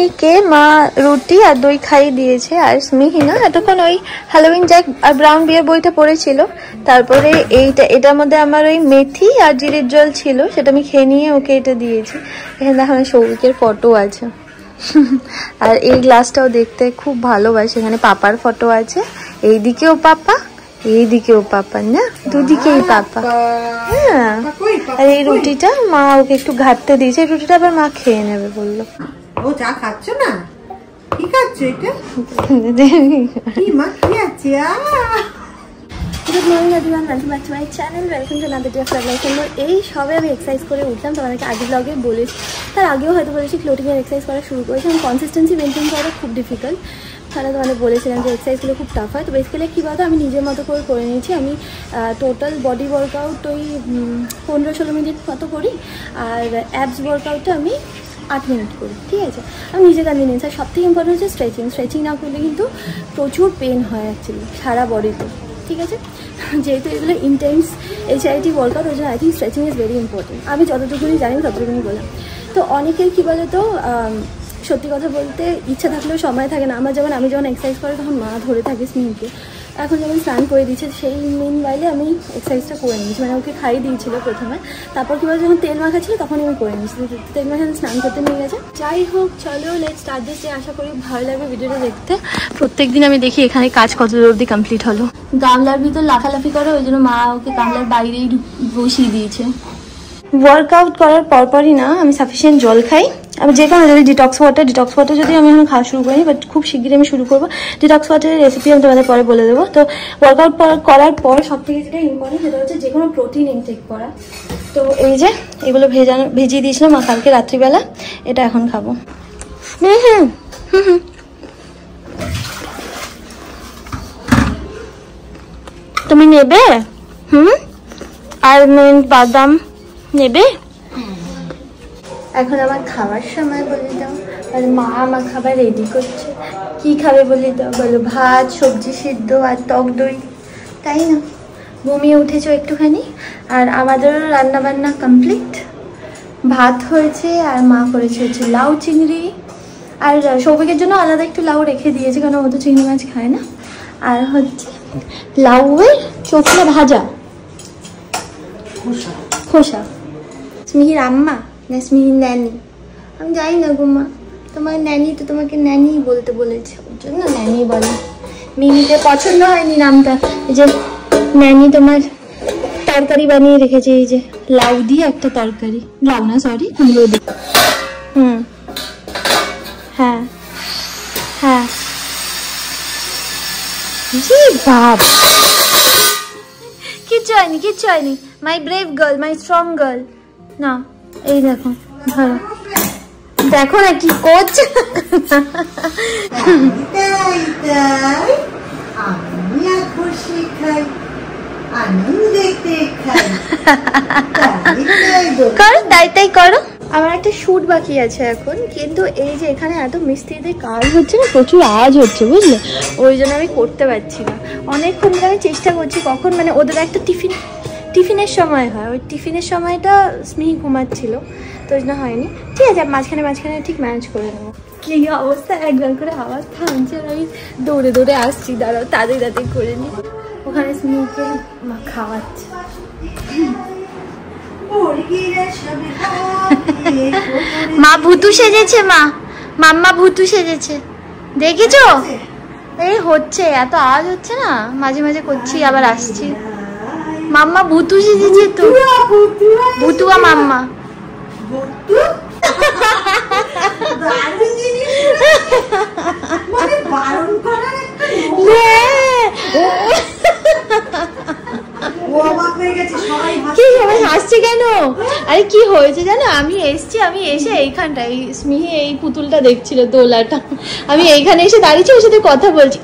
স্মিহিকে মা রুটি আর দই খাইয়ে দিয়েছে। আর স্মিহি না এতক্ষণ ওই হ্যালোউইন জ্যাক আর ব্রাউন বিয়ার বইটা পড়েছিল। তারপরে এটার মধ্যে আমার ওই মেথি আর জিরের জল ছিল, সেটা আমি খেয়ে নিয়ে ওকে এটা দিয়েছি। এখানে দেখো সৌভিকের ফটো আছে। আর এই গ্লাসটাও দেখতে খুব ভালোবাসে, এখানে পাপার ফটো আছে, এইদিকেও পাপা এইদিকেও পাপা, না দুদিকেই পাপা। হ্যাঁ, আর এই রুটিটা মা ওকে একটু ঘাটতে দিয়েছে, এই রুটিটা আবার মা খেয়ে নেবে বললো। ও চা খাচ্ছ না? কি খাচ্ছ এটা? কি মা কি আছে? Good morning everyone, welcome back to my channel, welcome to another day of life. এই সবে আমি এক্সারসাইজ করে উঠলাম, তোমাদেরকে আগে ব্লগে বলেছি, তার আগেও হয়তো বলেছি ফ্লোটিংয়ের এক্সারসাইজ করা শুরু করেছি। আমি কনসিস্টেন্সি মেনটেন করা খুব ডিফিকাল্ট, তাহলে তোমাদের বলেছিলাম যে এক্সারসাইজগুলো খুব টাফ হয়। তো বেসিক্যালি কী বলতো, আমি নিজের মতো করে নিয়েছি। আমি টোটাল বডি ওয়ার্কআউট ওই 15-16 মিনিট মতো করি, আর অ্যাবস ওয়ার্কআউটটা আমি 8 মিনিট করি, ঠিক আছে। আমি নিজে কনভিনিয়েন্স, আর সবথেকে ইম্পর্টেন্ট হচ্ছে স্ট্রেচিং না করলে কিন্তু প্রচুর পেন হয় অ্যাকচুয়ালি সারা বডিতে, ঠিক আছে। যেহেতু এগুলো ইন্টেন্স HIIT ওয়ার্কআউট, ওই জন্য I think stretching is very important. আমি যতটুকুনি জানি ততটুকুনি বললাম। তো অনেকের কী বলে তো, সত্যি কথা বলতে ইচ্ছা থাকলেও সময় থাকে না। আমি যখন এক্সারসাইজ করি তখন মা ধরে থাকে স্মিনকে, এখন যখন স্নান করে দিচ্ছে সেই মিন বাইলে আমি এক্সারসাইজটা করে নিয়েছি, মানে ওকে খাইয়ে দিয়েছিল প্রথমে, তারপর কী বলে যখন তেল মাখা ছিল তখন আমি করে নিয়েছি, তেল মাখা স্নান করতে নিয়ে গেছে। যাই হোক, চলো লেটস স্টার্ট দিস ডে। আশা করি ভালো লাগবে ভিডিওটা দেখতে। প্রত্যেকদিন আমি দেখি এখানে কাজ কত দূর অবধি কমপ্লিট হলো। গামলার ভিতর লাফালাফি করে, ওই জন্য মা ওকে গামলার বাইরেই বসিয়ে দিয়েছে। ওয়ার্কআউট করার পরপরই না আমি সাফিসিয়েন্ট জল খাই। আমি যে কোনো যদি ডিটক্স ওয়াটার যদি আমি এখন খাওয়া শুরু করিনি, বাট খুব শিগগিরই আমি শুরু করবো। ডিটক্স ওয়াটারের রেসিপি আমি তোমাদের পরে বলে দেবো। তো ওয়ার্কআউট করার পর সব থেকে যেটা ইম্পর্টেন্ট সেটা হচ্ছে যে কোনো প্রোটিন ইনটেক করা। তো এই যে এগুলো ভেজিয়ে দিয়েছিলাম মা কালকে রাত্রিবেলা, এটা এখন খাবো। তুমি নেবে? আলমন্ড বাদাম নেবে? এখন আমার খাওয়ার সময় বলে দাও, আর মা আমার খাবার রেডি করছে। কি খাবে বলে দাও, বলো। ভাত, সবজি সিদ্ধ আর টক দই, তাই না? ঘুমিয়ে উঠেছো একটুখানি, আর আমাদেরও রান্নাবান্না কমপ্লিট। ভাত হয়েছে আর মা করেছে হচ্ছে লাউ চিংড়ি, আর সৌভিকের জন্য আলাদা একটু লাউ রেখে দিয়েছে, কারণ ও তো চিংড়ি মাছ খায় না। আর হচ্ছে লাউয়ের চোখলা ভাজা, খোসা। স্মিহির আম্মা না স্মিহির ন্যানি, আমি জানি না গো মা, তোমার ন্যানি তো তোমাকে ন্যানি বলতে বলেছে, ওর জন্য ন্যানি বলে। মিমিকে পছন্দ হয়নি নামটা, এই যে ন্যানি তোমার তরকারি বানিয়ে রেখেছে, এই যে লাউ দিয়ে একটা তরকারি, লাউ না সরি কুমড়ো দিয়ে। হ্যাঁ হ্যাঁ, জি বাবা, কিচ্ছু হয়নি। মাই ব্রেভ গার্ল, মাই স্ট্রং গার্ল। না এই দেখো, ধরো, দেখো না কি করছে। করো তাই করো। আমার একটা শুট বাকি আছে এখন, কিন্তু এই যে এখানে এত মিস্ত্রিদের কাজ হচ্ছে না, প্রচুর আওয়াজ হচ্ছে বুঝলে, ওই জন্য আমি করতে পারছি না। অনেকক্ষণ ধরে আমি চেষ্টা করছি, কখন মানে ওদের একটা টিফিনের সময় হয়, ওই টিফিনের সময়টা স্মিহি ঘুমাচ্ছিল, তো ওই জন্য হয়নি। ঠিক আছে, মাঝখানে ঠিক ম্যানেজ করে নেবো। কি অবস্থা, একবার করে আওয়াজ থামছে আর আমি দৌড়ে আসছি, দাঁড়াও তাড়াতাড়ি করে নিই। ওখানে স্মিহিকে মা খাওয়াচ্ছে। মা ভুতু সেজেছে, মাম্মা ভুতু সেজেছে, দেখেছো? এই হচ্ছে, এত আওয়াজ হচ্ছে না, মাঝে মাঝে করছি আবার আসছি। মাম্মা ভুতু সেজেছে তো, ভুতুয়া মাম্মা। কি সবাই হাসছে কেন? আরে কি হয়েছে জানো, আমি এসে এইখানটায় স্মিহি এই পুতুলটা দেখছিল, দোলাটা, আমি এইখানে এসে দাঁড়িয়েছি, ওর সাথে কথা বলছি।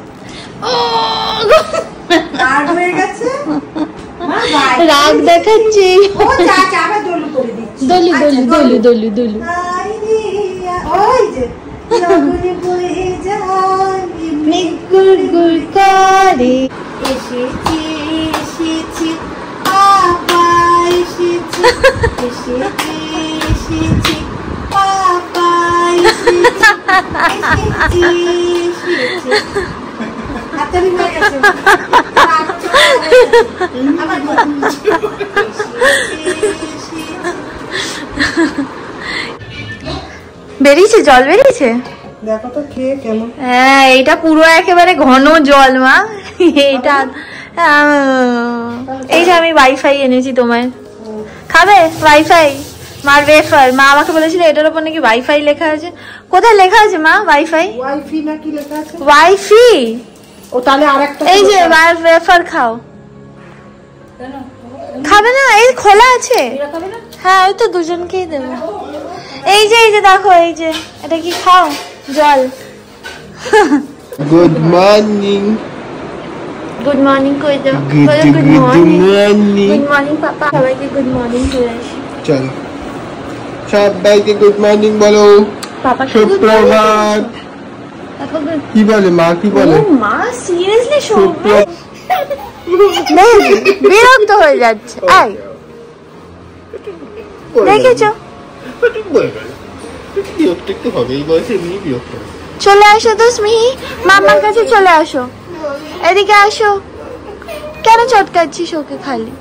রাগ দেখাচ্ছে, দলু গুড় করে এসেছি পাপা, এসেছি পাপা, বেরিয়েছে, জল বেরিয়েছে, দেখো তো খেয়ে কেমন। হ্যাঁ এটা পুরো একেবারে ঘন জল মা। এইটা এইটা আমি ওয়াইফাই এনেছি তোমার, খাবে ওয়াইফাই? মার ওয়েফার, মা আমাকে বলেছিল এটার উপর নাকি ওয়াইফাই লেখা আছে। কোথায় লেখা আছে মা ওয়াইফাই? ওয়াইফি না কি লেখা আছে? ওয়াইফি। ও তাহলে আরেকটা, এই যে মার ওয়েফার খাও। খাবে না? এই খোলা আছে। হ্যাঁ ওই তো দুজনকেই দেবো। এই যে দেখো, এই যে এটা কি খাও? জল। Good morning. গুড মর্নিং কই দাও। Good morning. গুড মর্নিং পাপা, সবাইকে গুড মর্নিং করে আসি। চলো সবাইকে গুড মর্নিং বলো। পাপা সুপ্রভাত। কি বলে মা? কি বলে মা? সিরিয়াসলি সুপ্রভাত? বিরক্ত হয়ে যাচ্ছে। আই দেখেছো, চলে আসো তো স্মিহি, মামার কাছে চলে আসো, এদিকে আসো। কেন চটকাচ্ছিস ওকে? খালি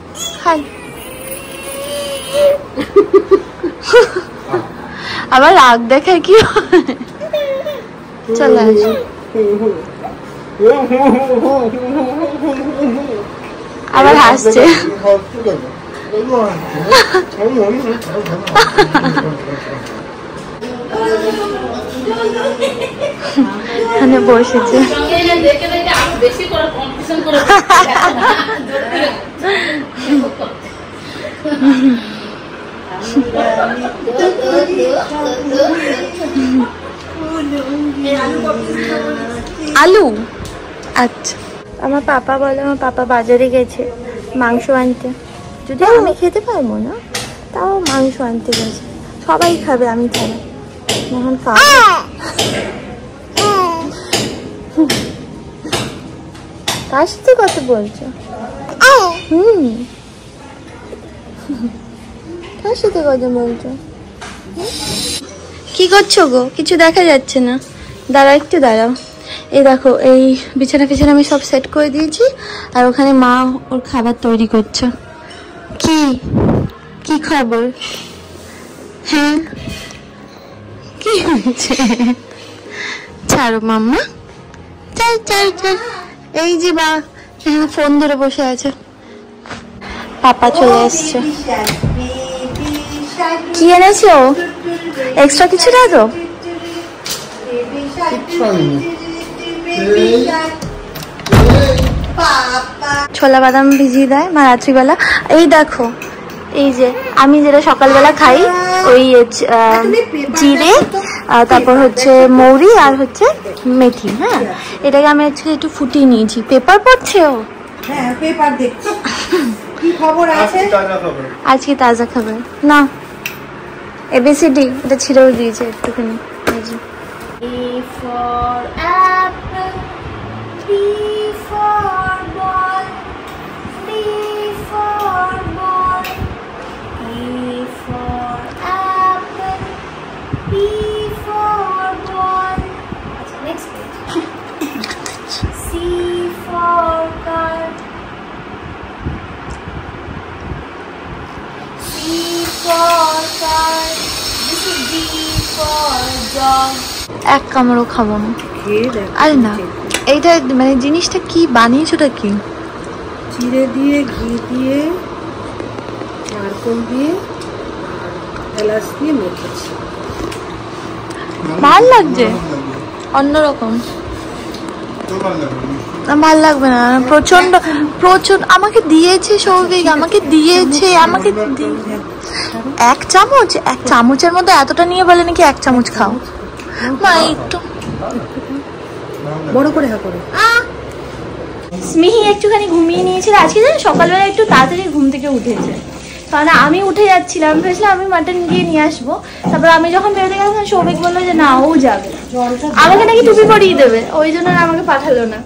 আবার রাগ দেখায় কি? চলে আসো। আবার হাসছে। এখানে বসেছে। আলু, আচ্ছা। আমার পাপা বলে, আমার পাপা বাজারে গেছে মাংস আনতে, যদি আমি খেতে পারবো না তাও মাংস আনতে গেছে। সবাই খাবে, আমি ছাড়া। এখন কার সাথে কথা বলছো? কার সাথে কথা বলছো? কি করছো গো? কিছু দেখা যাচ্ছে না। দাঁড়াও একটু দাঁড়াও। এই দেখো, এই বিছানা ফিছানা আমি সব সেট করে দিয়েছি, আর ওখানে মা ওর খাবার তৈরি করছে। কি খবর? হ্যাঁ কি হয়েছে? ছাড়ো মাম্মা, চল। এই যে মা ফোন ধরে বসে আছে। পাপা চলে এসছে। কি এনেছো? এক্সট্রা কিছু না তো? ছোলা বাদাম ভিজিয়ে দেয় মা রাত্রিবেলা। এই দেখো, এই যে আমি যেটা সকালবেলা খাই, ওই জিরে, তারপর হচ্ছে মৌরি আর হচ্ছে মেথি। হ্যাঁ, এটাকে আমি আজকে একটু ফুটিয়ে নিয়েছি। পেপার পড়ছে ও? হ্যাঁ পেপার দেখছি। কি খবর আছে আজকে? তাজা খবর না, ABCD এটা ছিঁড়েও দিয়েছে একটুখানি। A for apple, B for ball, B for ball, A for apple, B for ball. Next page. C for car, C for car. This is D for dog. এক কামড়ও খাবো না। আরে না, এইটা মানে জিনিসটা কি বানিয়েছোটা কি? চিড়ে দিয়ে, ঘি দিয়ে, নারকেল দিয়ে, এলাচ দিয়ে মেখেছি। ভাল লাগছে, অন্যরকম। ভাল লাগবে না, প্রচন্ড আমাকে দিয়েছে সৌভিক, আমাকে দিয়েছে। এক চামচের মধ্যে এতটা নিয়ে বলে নাকি 1 চামচ খাও। মা একটু বড় করে হা করে। স্মিহি একটুখানি ঘুমিয়ে নিয়েছিল আজকে, জানো সকালবেলা একটু তাড়াতাড়ি ঘুম থেকে উঠেছে। কারণ আমি উঠে যাচ্ছিলাম, আমি ভেবেছিলাম আমি মাটন গিয়ে নিয়ে আসবো। তারপর আমি যখন বেরোতে গেলাম, সৌভিক বললো যে না ও যাবে, আমাকে নাকি টুপি পরিয়ে দেবে, ওই জন্য আমাকে পাঠালো না।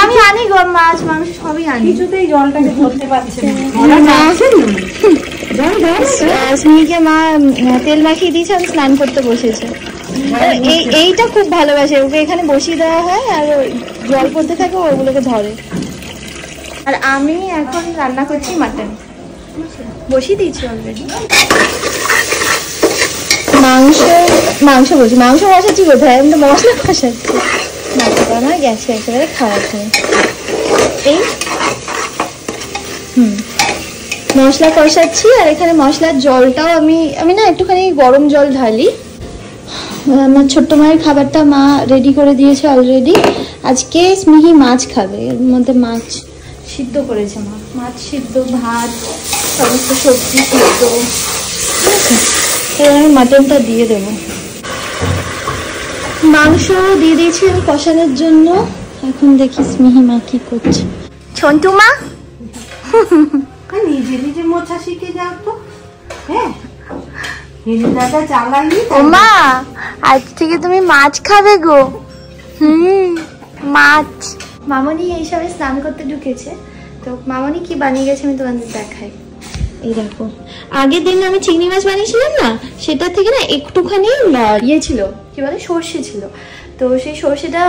আমি আনি গো, মাছ মাংস সবই আনি, কিছুতেই জলটাকে ধরতে পারছে না। স্মিহিকে মা তেল মাখিয়ে দিয়েছে, আমি স্নান করতে বসেছে। এইটা খুব ভালোবাসে, ওকে এখানে বসিয়ে দেওয়া হয় আর জল পড়তে থাকে, ওগুলোকে ধরে। আর আমি এখন রান্না করছি মাটন, বসিয়ে দিয়েছি অলরেডি। মাংস বসাচ্ছি কোথায়, আমি তো মশলা কষাচ্ছি। মাছটা আমার গেছে একেবারে খাওয়ার সময়। এই মশলা কষাচ্ছি, আর এখানে মশলার জলটাও আমি না একটুখানি গরম জল ঢালি। আমার ছোট্ট মায়ের খাবারটা মা রেডি করে দিয়েছে অলরেডি। আজকে স্মিহি মাছ খাবে, এর মধ্যে মাছ সিদ্ধ করেছে মা, মাছ সিদ্ধ, ভাত, সমস্ত সবজি সিদ্ধ। এবার আমি মাটনটা দিয়ে দেব। মাংস দিয়ে দিয়েছি আমি কষানোর জন্য। এখন দেখি স্মিহি মা কি করছে। ছন্তু মা নিজে নিজে মোছা শিখে যাও তো। হ্যাঁ দাদা জ্বালাইনি। ও মা, আজ থেকে তুমি মাছ খাবে গো। মাছ। মামনি এইসবে স্নান করতে ঢুকেছে, তো মামনি কি বানিয়ে গেছে আমি তোমাদের দেখাই। এই দেখো, আগের দিন আমি চিংড়ি মাছ বানিয়েছিলাম না, সেটা থেকে না একটুখানি ইয়ে ছিল, কি বলে, সর্ষে ছিল। তো সেই সর্ষেটা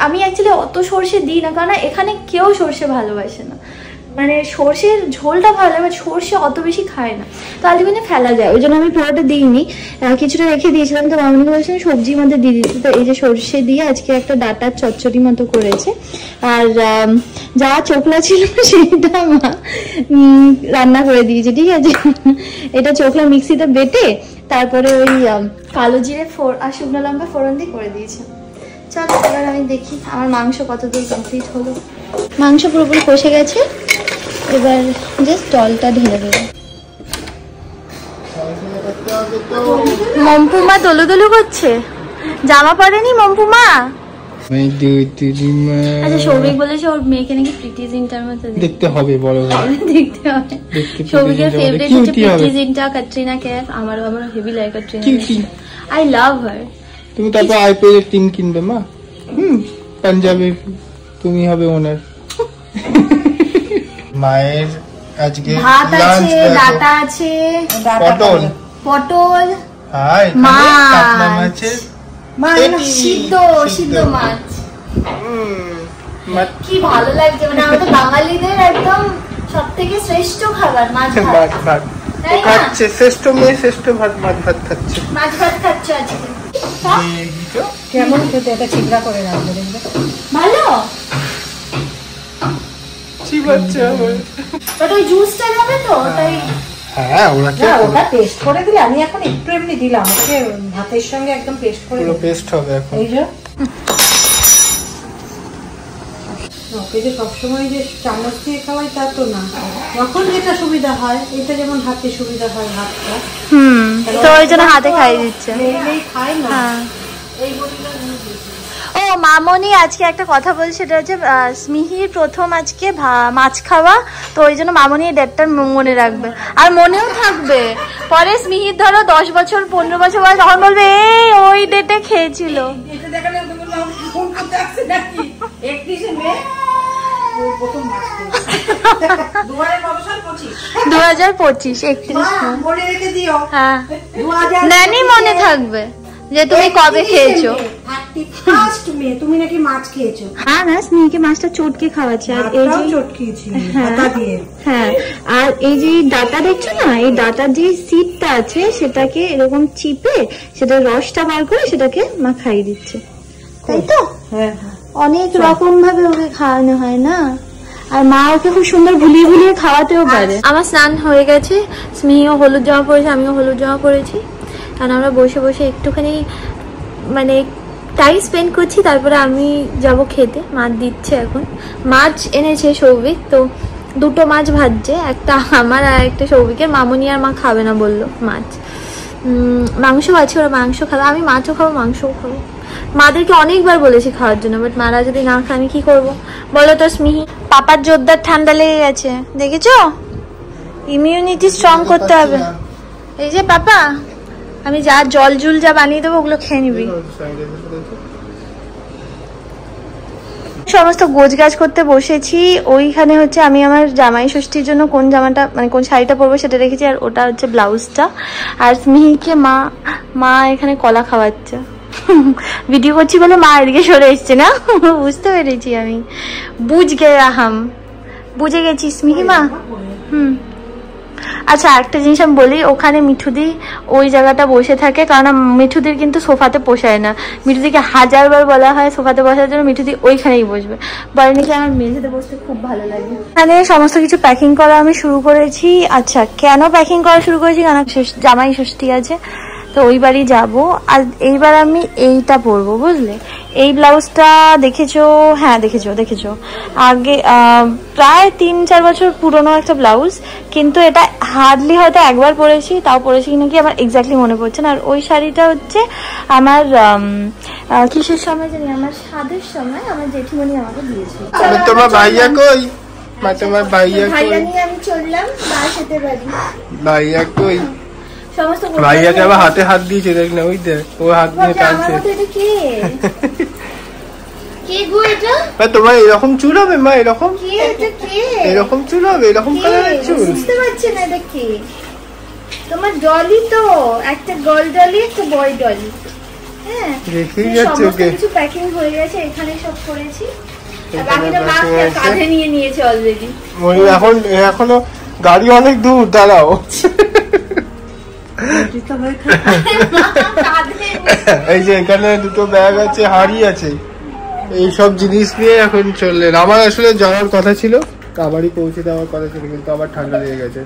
আমি অ্যাকচুয়ালি অত সর্ষে দিই না, কারণ এখানে কেউ সর্ষে ভালোবাসে না। মানে সর্ষের ঝোলটা ভালো লাগে, সর্ষে অত বেশি খায় না, তো আলটিমেটলি ফেলা যায়, ওই জন্য আমি পুরোটা দিইনি, কিছুটা রেখে দিয়েছিলাম। তো মামনিকে বলছিলাম সবজির মধ্যে দিয়ে দিতে। তো এই যে সর্ষে দিয়ে আজকে একটা ডাটার চচ্চড়ি মতো করেছে। আর যা চোখলা ছিল সেটা মা রান্না করে দিয়েছে, ঠিক আছে। এটা চোখলা মিক্সিতে বেটে তারপরে ওই কালো জিরে আর শুকনো লঙ্কা ফোড়ন দিয়ে করে দিয়েছে। চলো এবার আমি দেখি আমার মাংস কতদূর কমপ্লিট হলো। মাংস পুরোপুরি কষে গেছে, এবার জাস্ট জলটা ঢেলে দেবো। মম্পুমা দলু করছে, জামা পরেনি মম্পুমা। আচ্ছা সৌভিক বলেছে ওর মেয়েকে নাকি প্রীতি জিন্টার মতো দেখতে হবে, বড় দেখতে হবে। সৌভিকের ফেভারিট হচ্ছে প্রীতি জিন্টা, ক্যাটরিনা कैफ। আমার হেভি লাগে ক্যাটরিনা, আই লাভ হার। তুমি তারপর আইপিএল টিম কিনবে মা, পাঞ্জাবে তুমি হবে ওনার। মায়ের আজকে ভাত আছে, ডাটা আছে, পটল, মাছ, সিদ্ধ মাছ। কি ভালো লাগছে, মানে আমাদের বাঙালিদের একদম সব থেকে শ্রেষ্ঠ খাবার মাছ ভাত। খাচ্ছে শ্রেষ্ঠ মেয়ে, শ্রেষ্ঠ ভাত খাচ্ছে, মাছ ভাত খাচ্ছে আজকে। কেমন খেতে, এটা চিবড়া করে রাখবে দেখবে ভালো। বাট ওই জুসটা যাবে তো, তাই হ্যাঁ ওটা পেস্ট করে দিলে। আমি এখন একটু এমনি দিলাম, ওকে ভাতের সঙ্গে একদম পেস্ট করে পুরো পেস্ট হবে এখন। এই যে ওকে যে সবসময় যে চামচ দিয়ে খাওয়াই তা তো না, যখন যেটা সুবিধা হয়। এটা যেমন হাতে সুবিধা হয় ভাতটা, তো ওই জন্য হাতে খাইয়ে দিচ্ছে। খায় না এই ও মামনি আজকে একটা কথা বলছে, সেটা হচ্ছে স্মিহির প্রথম আজকে মাছ খাওয়া, তো ওই জন্য মামনি এই ডেটটা মনে রাখবে, আর মনেও থাকবে। পরে স্মিহির ধরো 10 বছর 15 বছর বয়স, তখন বলবে এই ওই ডেটে খেয়েছিল। 2025 31 হ্যাঁ, নানি মনে থাকবে যে তুমি কবে খেয়েছো। তুমি নাকি মাছ খেয়েছো? হ্যাঁ না, স্মিহিকে মাছটা চটকে খাওয়াচ্ছে। আর এই যে হ্যাঁ, আর এই যে ডাটা দেখছো না, এই ডাটার যে সিডটা আছে সেটাকে এরকম চিপে সেটা রসটা বার করে সেটাকে মা খাইয়ে দিচ্ছে, তাই তো? হ্যাঁ, অনেক রকম ভাবে ওকে খাওয়ানো হয় না, আর মা ওকে খুব সুন্দর ভুলিয়ে ভুলিয়ে খাওয়াতেও পারে। আমার স্নান হয়ে গেছে, স্মিহিও হলুদ জামা পরেছে, আমিও হলুদ জামা পরেছি, কারণ আমরা বসে বসে একটুখানি মানে টাইম স্পেন্ড করছি। তারপরে আমি যাব খেতে, মাছ দিচ্ছে এখন। মাছ এনেছে সৌভিক, তো 2টো মাছ ভাজছে, একটা আমার আর একটা সৌভিকের। মামনি আর মা খাবে না বললো মাছ। মাংস আছে, ওরা মাংস খাবে, আমি মাছও খাবো মাংসও খাবো। মাদেরকে অনেকবার বলেছি খাওয়ার জন্য, বাট মারা যদি না খায় আমি কি করবো বলো তো স্মিহি? পাপার জোরদার ঠান্ডা লেগে গেছে, দেখেছো? ইমিউনিটি স্ট্রং করতে হবে। এই যে পাপা, আমি যা জল জুল যা বানিয়ে দেবো ওগুলো খেয়ে নিবি। সমস্ত গোছ গাছ করতে বসেছি। ওইখানে হচ্ছে আমি আমার জামাই ষষ্ঠীর জন্য কোন জামাটা মানে কোন শাড়িটা পরবো সেটা রেখেছি, আর ওটা হচ্ছে ব্লাউজটা। আর স্মিহিকে মা এখানে কলা খাওয়াচ্ছে। ভিডিও করছি বলে মা এদিকে সরে এসছে না, বুঝতে পেরেছি আমি, বুঝ গেয়া হাম, বুঝে গেছিস মিহিমা? আচ্ছা একটা জিনিস আমি বলি, ওখানে মিঠুদি ওই জায়গাটা বসে থাকে, কারণ মিঠুদির কিন্তু সোফাতে পোষায় না। মিঠুদিকে 1000বার বলা হয় সোফাতে বসার জন্য, মিঠুদি ওইখানেই বসবে। বলে নাকি আমার মেঝেতে বসতে খুব ভালো লাগে। এখানে সমস্ত কিছু প্যাকিং করা আমি শুরু করেছি। আচ্ছা কেন প্যাকিং করা শুরু করেছি, কারণ জামাই ষষ্ঠী আছে, তো ওই বাড়ি যাবো। আর এইবার আমি এইটা পরবো, বুঝলে? এই ব্লাউজটা দেখেছো? হ্যাঁ দেখেছো আগে প্রায় 3-4 বছর পুরনো একটা ব্লাউজ, কিন্তু এটা হার্ডলি হয়তো একবার পরেছি, তাও পরেছি নাকি আমার এক্স্যাক্টলি মনে পড়ছে না। আর ওই শাড়িটা হচ্ছে আমার কিসের সময় জানি, আমার স্বাদের সময় আমার জেঠিমণি আমাকে দিয়েছে। তোমার ভাইয়া কই? তোমার ভাইয়া নিয়ে আমি চললাম বাসাতে বাড়ি। ভাইয়া কই? সমস্ত ভাইয়াকে আবার হাতে হাত দিয়েছে, দেখ না, ওই দেখ ও হাত নিয়ে টানছে। তোমার এরকম চুল হবে মা? এরকম চুল হবে? এরকম কালারের চুল? বুঝতে পারছি না এটা কি। তোমার ডলি তো, একটা গার্ল ডলি একটা বয় ডলি। হ্যাঁ দেখেই যাচ্ছে। ওকে কিছু প্যাকিং হয়ে গেছে, এখানে সব করেছি। বাকিটা মা কাঁধে নিয়ে নিয়েছে অলরেডি। এখনো গাড়ি অনেক দূর, দাঁড়াও। এই যে এখানে দুটো ব্যাগ আছে, হাড়ি আছে, এইসব জিনিস নিয়ে এখন চললেন। আমার আসলে যাওয়ার কথা ছিল, আবারই পৌঁছে দেওয়ার কথা ছিল, কিন্তু আমার ঠান্ডা লেগে গেছে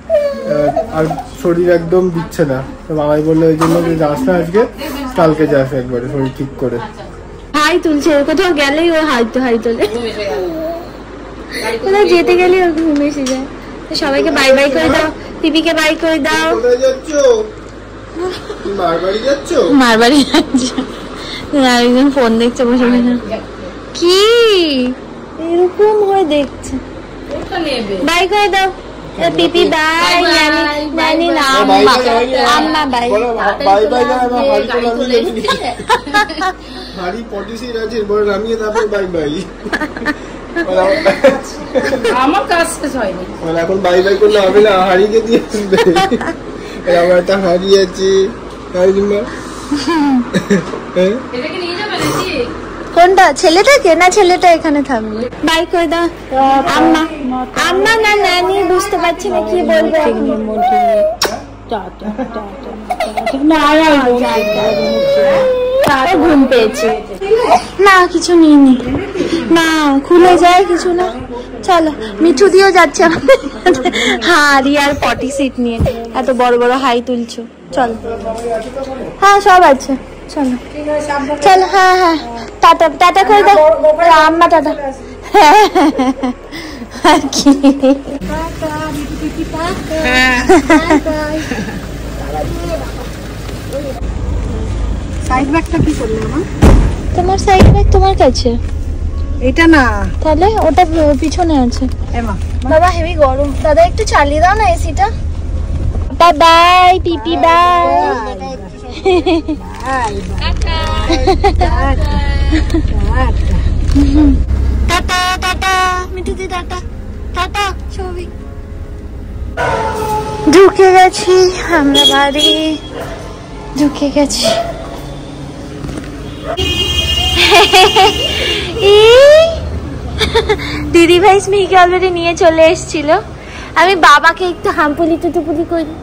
আর শরীর একদম দিচ্ছে না। তো বাবাই বললো ওই জন্য যে যাস না আজকে, কালকে যাস একবারে শরীর ঠিক করে। হাই তুলছে, কোথাও গেলেই ও হাই তোলে, কোথাও যেতে গেলেই ওর ঘুম এসে যায়। সবাইকে বাই বাই করে দাও, পিপিকে বাই করে দাও। কোথায় যাচ্ছ? মারবাড়ি যাচ্ছ? মারবাড়ি যাচ্ছ? একজন ফোন দেখছে বসে বসে। কি এরকম হয়ে দেখছে? বাই করে দাও পিপি, বাই। নানি না আম্মা বাই। বাই বাই না, হাড়ি পটিসির আছে, বড় নামিয়ে তারপর বাই বাই। আমার কাজ শেষ হয়নি, এখন বাই বাই করলে হবে না, হাড়িকে দিয়ে আসবে। আমার একটা হাড়ি আছে। কোনটা, ছেলেটাকে না ছেলেটা এখানে থাকবে? বাই করে দাও আম্মা। আম্মা না নানি, বুঝতে পারছি না কি বলবো। ঘুম পেয়েছে না, কিছু নিইনি না, খুলে যায় কিছু না। চলো মিঠু দিয়েও যাচ্ছে হাড়ি আর পটি সিট নিয়ে, এত বড় বড় হাই তুলছো। চলো, হ্যাঁ সব আছে, চলো চলো। হ্যাঁ হ্যাঁ টাটা, টাটা করে দাও আম্মা, টাটা। আর কি সাইড ব্যাগটা কি করলে মা? তোমার সাইড ব্যাগ তোমার কাছে? এটা না, তাহলে ওটা পিছনে আছে। বাবা হেভি গরম, দাদা একটু চালিয়ে দাও না এসিটা। বাই বাই পিপি, বাই। টাটা টাটা মিঠুদি, টাটা টাটা। ছবি ঢুকে গেছি আমরা, বাড়ি ঢুকে গেছি। দিদি ভাই স্মিকে অলরেডি নিয়ে চলে এসেছিল। আমি বাবাকে একটু হাম্পুলি টুটুপুলি করি।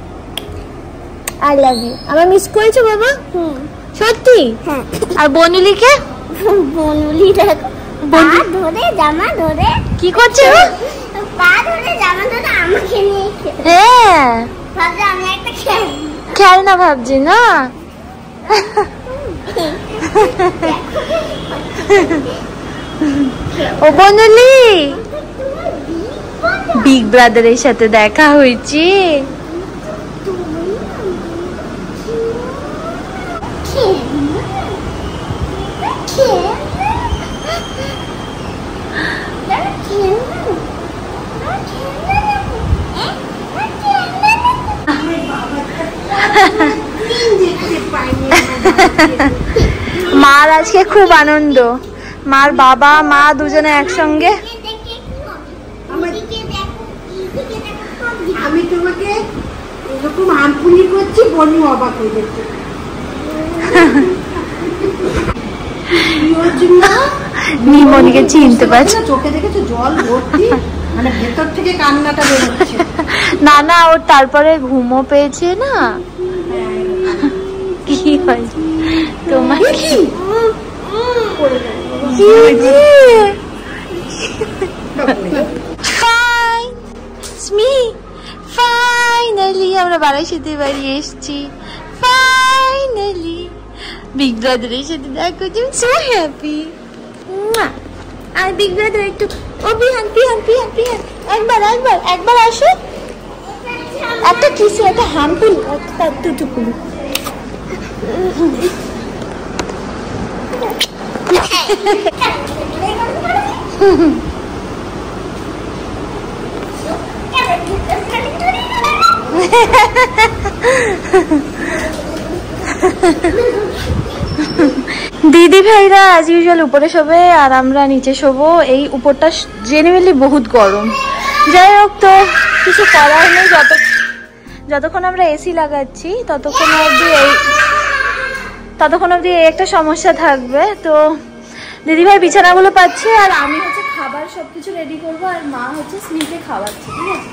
I love you. আমার মিস করেছো বাবা? সত্যি? আর বনুলিকে? বনুলি দেখো পা ধরে জামা ধরে কি করছে? পা ধরে জামা ধরে আমাকে নিয়ে হ্যাঁ ভাবছি আমি একটা খেলনা ভাবছি না। ও বনুলি, বিগ ব্রাদারের সাথে দেখা হয়েছে। মার আজকে খুব আনন্দ, মার বাবা মা দুজনে একসঙ্গে। আমি তোমাকে এরকম হাম্পুনি করছি, বনু অবাক হয়ে যাচ্ছে। নিমনিকে চিনতে পারছি, চোখে দেখেছো জল ভর্তি, মানে ভেতর থেকে কান্নাটা বেরোচ্ছে। না না, ওর তারপরে ঘুমও পেয়েছে না। কি হয়েছে তোমার? কি ফাইনালি আমরা বারাসাতের বাড়ি এসেছি। ফাইনালি বিগ ব্রাদারের সাথে দেখা করছি। So happy. আর বিগ ব্রাদার একটু, ও বিহান বিহান বিহান বিহান, একবার একবার একবার আসো, একটা কিসে, একটা হামপুল, একটা টুটুকুল। দিদি ভাইরা অ্যাজ ইউজুয়াল উপরে শোবে আর আমরা নিচে শোবো। এই উপরটা জেনারেলি বহুত গরম। যাই হোক, তো কিছু করার নেই। যতক্ষণ আমরা এসি লাগাচ্ছি ততক্ষণ অবধি এই একটা সমস্যা থাকবে। তো দিদিভাই বিছানাগুলো পাচ্ছে আর আমি হচ্ছে খাবার সবকিছু রেডি করবো আর মা হচ্ছে স্লিপে খাওয়াচ্ছে, ঠিক আছে?